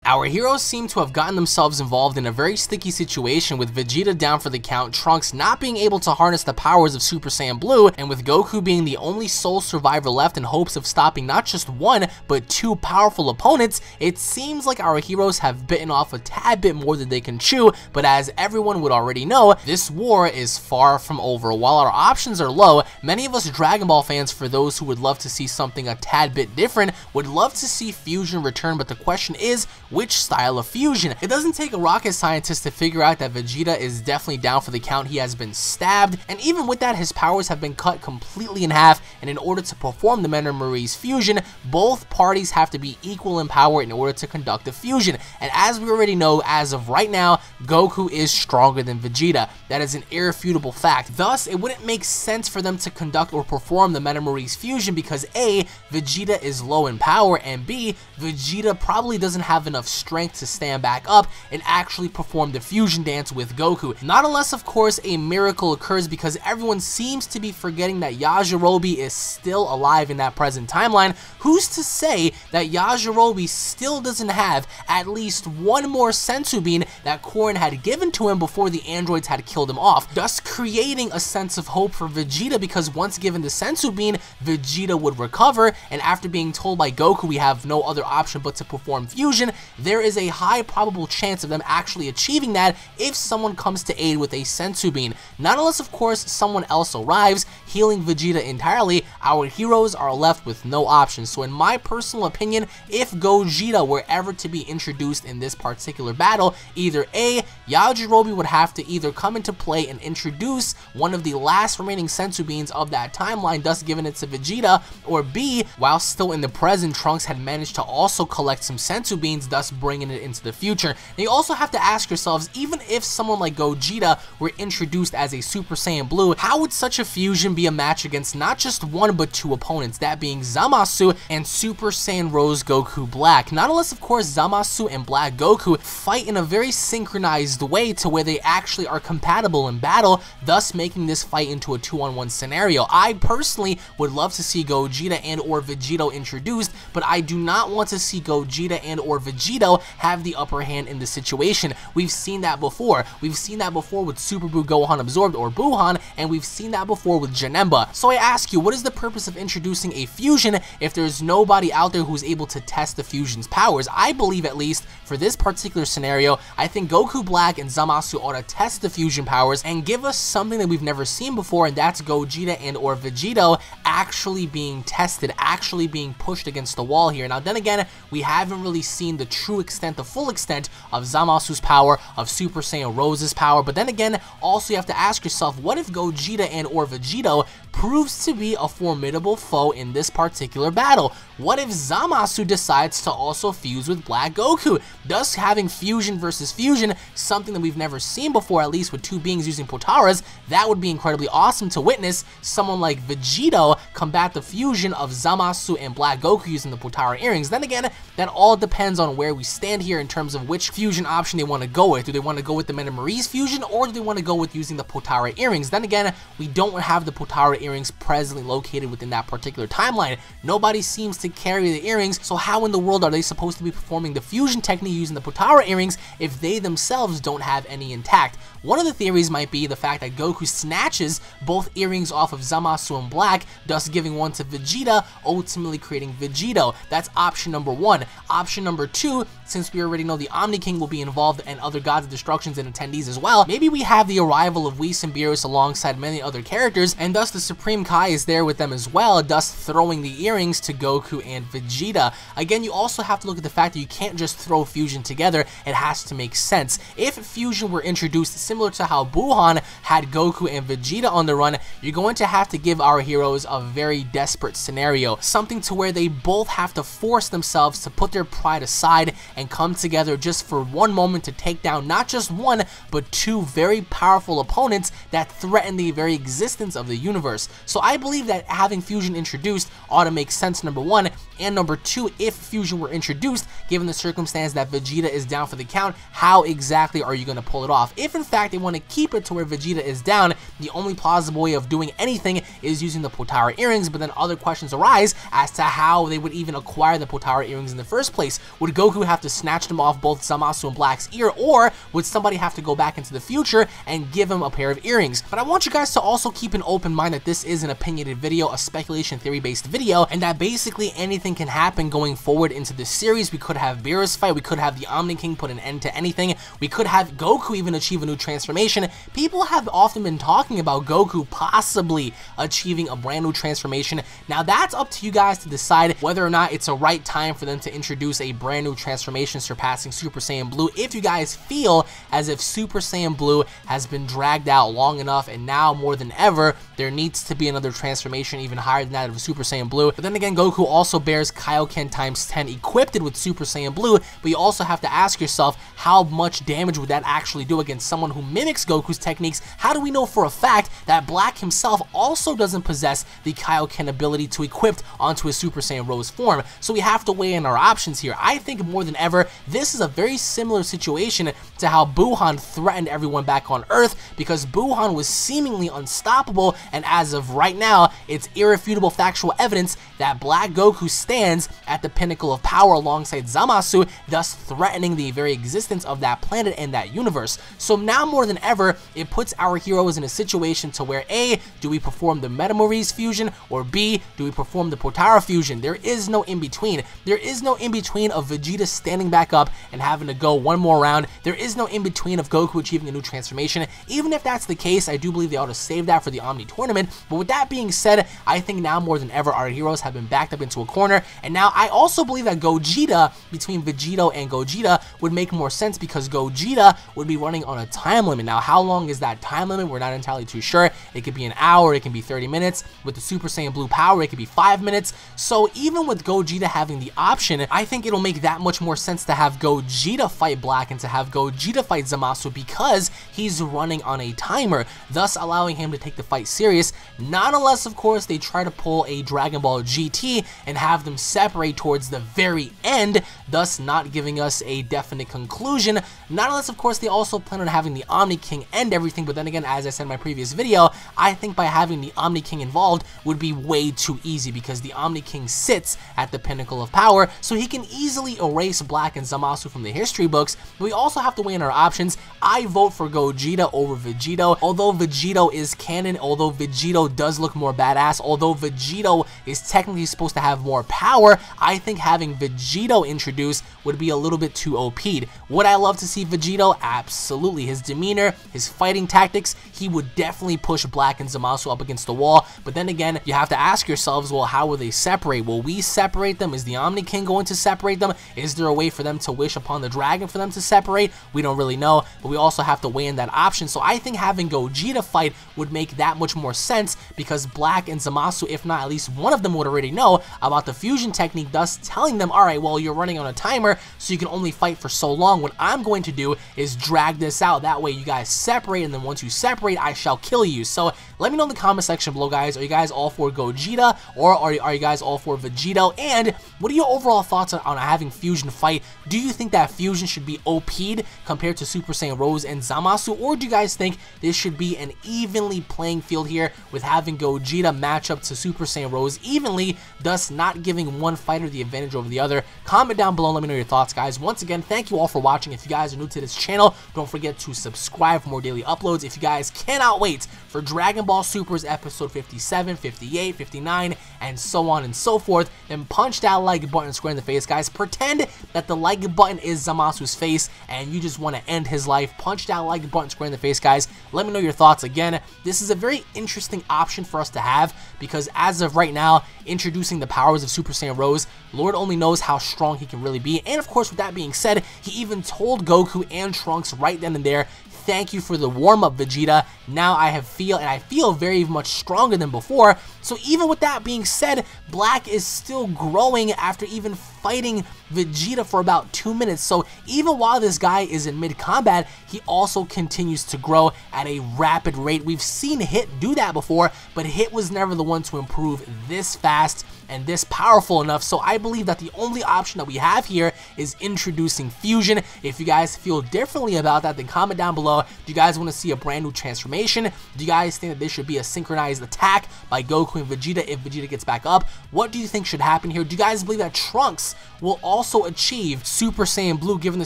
Our heroes seem to have gotten themselves involved in a very sticky situation, with Vegeta down for the count, Trunks not being able to harness the powers of Super Saiyan Blue, and with Goku being the only sole survivor left in hopes of stopping not just one, but two powerful opponents. It seems like our heroes have bitten off a tad bit more than they can chew, but as everyone would already know, this war is far from over. While our options are low, many of us Dragon Ball fans, for those who would love to see something a tad bit different, would love to see fusion return, but the question is, which style of fusion? It doesn't take a rocket scientist to figure out that Vegeta is definitely down for the count. He has been stabbed, and even with that, his powers have been cut completely in half, and in order to perform the Meta-Mariese fusion, both parties have to be equal in power in order to conduct the fusion. And as we already know, as of right now, Goku is stronger than Vegeta. That is an irrefutable fact. Thus, it wouldn't make sense for them to conduct or perform the Meta-Mariese fusion because A, Vegeta is low in power, and B, Vegeta probably doesn't have enough strength to stand back up and actually perform the fusion dance with Goku. Not unless, of course, a miracle occurs, because everyone seems to be forgetting that Yajirobe is still alive in that present timeline. Who's to say that Yajirobe still doesn't have at least one more Senzu Bean that Korin had given to him before the androids had killed him off, thus creating a sense of hope for Vegeta, because once given the Senzu Bean, Vegeta would recover, and after being told by Goku we have no other option but to perform fusion, there is a high probable chance of them actually achieving that if someone comes to aid with a Senzu Bean. Not unless, of course, someone else arrives, healing Vegeta entirely, our heroes are left with no options. So in my personal opinion, if Gogeta were ever to be introduced in this particular battle, either A, Yajirobe would have to either come into play and introduce one of the last remaining Senzu Beans of that timeline, thus giving it to Vegeta, or B, while still in the present, Trunks had managed to also collect some Senzu Beans, thus bringing it into the future. And you also have to ask yourselves, even if someone like Gogeta were introduced as a Super Saiyan Blue, how would such a fusion be a match against not just one but two opponents, that being Zamasu and Super Saiyan Rose Goku Black? Not unless, of course, Zamasu and Black Goku fight in a very synchronized way to where they actually are compatible in battle, thus making this fight into a 2-on-1 scenario. I personally would love to see Gogeta and or Vegito introduced, but I do not want to see Gogeta and or Vegito have the upper hand in the situation. We've seen that before. We've seen that before with Super Buu Gohan Absorbed or Buuhan, and we've seen that before with Janemba. So I ask you, what is the purpose of introducing a fusion if there's nobody out there who's able to test the fusion's powers? I believe, at least for this particular scenario, I think Goku Black and Zamasu ought to test the fusion powers and give us something that we've never seen before, and that's Gogeta and or Vegito actually being tested, actually being pushed against the wall here. Now then again, we haven't really seen the true extent, the full extent of Zamasu's power, of Super Saiyan Rose's power, but then again, also you have to ask yourself, what if Gogeta and or Vegito proves to be a formidable foe in this particular battle? What if Zamasu decides to also fuse with Black Goku, thus having fusion versus fusion, something that we've never seen before, at least with two beings using Potaras? That would be incredibly awesome to witness someone like Vegito combat the fusion of Zamasu and Black Goku using the Potara earrings. Then again, that all depends on where we stand here in terms of which fusion option they want to go with. Do they want to go with the Meta-Mariese fusion, or do they want to go with using the Potara earrings? Then again, we don't have the Potara earrings presently located within that particular timeline. Nobody seems to carry the earrings, so how in the world are they supposed to be performing the fusion technique using the Potara earrings if they themselves don't have any intact? One of the theories might be the fact that Goku snatches both earrings off of Zamasu and Black, thus giving one to Vegeta, ultimately creating Vegito. That's option number one. Option number two, since we already know the Omni King will be involved and other Gods of Destructions and attendees as well, maybe we have the arrival of Whis and Beerus alongside many other characters, and thus the Supreme Kai is there with them as well, thus throwing the earrings to Goku and Vegeta. Again, you also have to look at the fact that you can't just throw fusion together, it has to make sense. If fusion were introduced similar to how Buuhan had Goku and Vegeta on the run, you're going to have to give our heroes a very desperate scenario, something to where they both have to force themselves to put their pride aside and come together just for one moment to take down not just one, but two very powerful opponents that threaten the very existence of the universe. So I believe that having fusion introduced ought to make sense, number one, And number 2, if fusion were introduced, given the circumstance that Vegeta is down for the count, how exactly are you going to pull it off? If in fact they want to keep it to where Vegeta is down, the only plausible way of doing anything is using the Potara earrings, but then other questions arise as to how they would even acquire the Potara earrings in the first place. Would Goku have to snatch them off both Zamasu and Black's ear, or would somebody have to go back into the future and give him a pair of earrings? But I want you guys to also keep an open mind that this is an opinionated video, a speculation theory based video, and that basically anything can happen going forward into this series. We could have Beerus fight, we could have the Omni King put an end to anything, we could have Goku even achieve a new transformation. People have often been talking about Goku possibly achieving a brand new transformation. Now that's up to you guys to decide whether or not it's a right time for them to introduce a brand new transformation surpassing Super Saiyan Blue. If you guys feel as if Super Saiyan Blue has been dragged out long enough and now more than ever there needs to be another transformation even higher than that of Super Saiyan Blue. But then again, Goku also bears Kaioken times 10 equipped with Super Saiyan Blue, but you also have to ask yourself how much damage would that actually do against someone who mimics Goku's techniques? How do we know for a fact that Black himself also doesn't possess the Kaioken ability to equip onto his Super Saiyan Rose form? So we have to weigh in our options here. I think more than ever, this is a very similar situation to how Buhan threatened everyone back on Earth, because Buhan was seemingly unstoppable, and as of right now, it's irrefutable factual evidence that Black Goku stands at the pinnacle of power alongside Zamasu, thus threatening the very existence of that planet and that universe. So now more than ever, it puts our heroes in a situation to where A, do we perform the Metamories fusion, or B, do we perform the Potara fusion? There is no in-between. There is no in-between of Vegeta standing back up and having to go one more round. There is no in-between of Goku achieving a new transformation. Even if that's the case, I do believe they ought to save that for the Omni tournament. But with that being said, I think now more than ever our heroes have been backed up into a corner, and now I also believe that Gogeta, between Vegito and Gogeta, would make more sense because Gogeta would be running on a time limit. Now how long is that time limit? We're not entirely too sure. It could be an hour, it can be 30 minutes. With the Super Saiyan Blue power, it could be 5 minutes. So even with Gogeta having the option, I think it'll make that much more sense to have Gogeta fight Black and to have Gogeta fight Zamasu, because he's running on a timer, thus allowing him to take the fight serious. Not unless, of course, they try to pull a Dragon Ball GT and have them separate towards the very end, thus not giving us a definite conclusion. Not unless, of course, they also plan on having the Omni King end everything. But then again, as I said in my previous video, I think by having the Omni King involved would be way too easy, because the Omni King sits at the pinnacle of power, so he can easily erase Black and Zamasu from the history books. But we also have to weigh in our options. I vote for Gogeta over Vegito. Although Vegito is canon, although Vegito does look more badass, although Vegito is technically supposed to have more power, I think having Vegito introduced would be a little bit too OP'd. Would I love to see Vegito? Absolutely. His demeanor, his fighting tactics, he would definitely push Black and Zamasu up against the wall. But then again, you have to ask yourselves, well, how will they separate? Will we separate them? Is the Omni King going to separate them? Is there a way for them to wish upon the dragon for them to separate? We don't really know, but we also have to weigh in that option. So I think having Gogeta fight would make that much more sense, because Black and Zamasu, if not at least one of them, would already know about the fusion technique, thus telling them, all right, well, you're running on a timer, so you can only fight for so long. What I'm going to do is drag this out. That way you guys separate, and then once you separate, I shall kill you. So let me know in the comment section below, guys. Are you guys all for Gogeta, or are you guys all for Vegito? And what are your overall thoughts on having Fusion fight? Do you think that Fusion should be OP'd compared to Super Saiyan Rose and Zamasu, or do you guys think this should be an evenly playing field here, with having Gogeta match up to Super Saiyan Rose evenly, thus not giving one fighter the advantage over the other? Comment down below and let me know your thoughts, guys. Once again, thank you all for watching. If you guys are new to this channel, don't forget to subscribe for more daily uploads. If you guys cannot wait for Dragon Ball Super's episode 57, 58, 59, and so on and so forth, then punch that like button square in the face, guys. Pretend that the like button is Zamasu's face and you just want to end his life. Punch that like button square in the face, guys. Let me know your thoughts. Again, this is a very interesting option for us to have, because as of right now, introducing the powers of Super Saiyan Rose, Lord only knows how strong he can really be. And of course, with that being said, he even told Goku and Trunks right then and there, thank you for the warm-up, Vegeta. Now I feel very much stronger than before. So even with that being said, Black is still growing after even fighting Vegeta for about 2 minutes. So even while this guy is in mid-combat, he also continues to grow at a rapid rate. We've seen Hit do that before, but Hit was never the one to improve this fast and this powerful enough. So I believe that the only option that we have here is introducing Fusion. If you guys feel differently about that, then comment down below. Do you guys want to see a brand new transformation? Do you guys think that there should be a synchronized attack by Goku and Vegeta if Vegeta gets back up? What do you think should happen here? Do you guys believe that Trunks will also achieve Super Saiyan Blue given the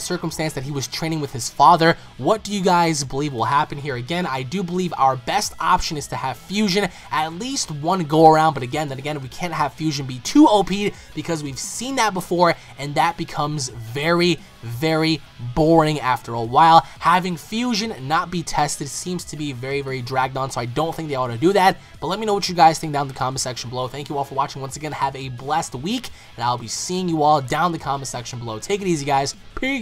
circumstance that he was training with his father? What do you guys believe will happen here? Again, I do believe our best option is to have Fusion at least one go around, but again, we can't have Fusion be too OP because we've seen that before, and that becomes very boring after a while. Having Fusion not be tested seems to be very dragged on, so I don't think they ought to do that. But let me know what you guys think down in the comment section below. Thank you all for watching. Once again, have a blessed week, and I'll be seeing you all down in the comment section below. Take it easy, guys. Peace.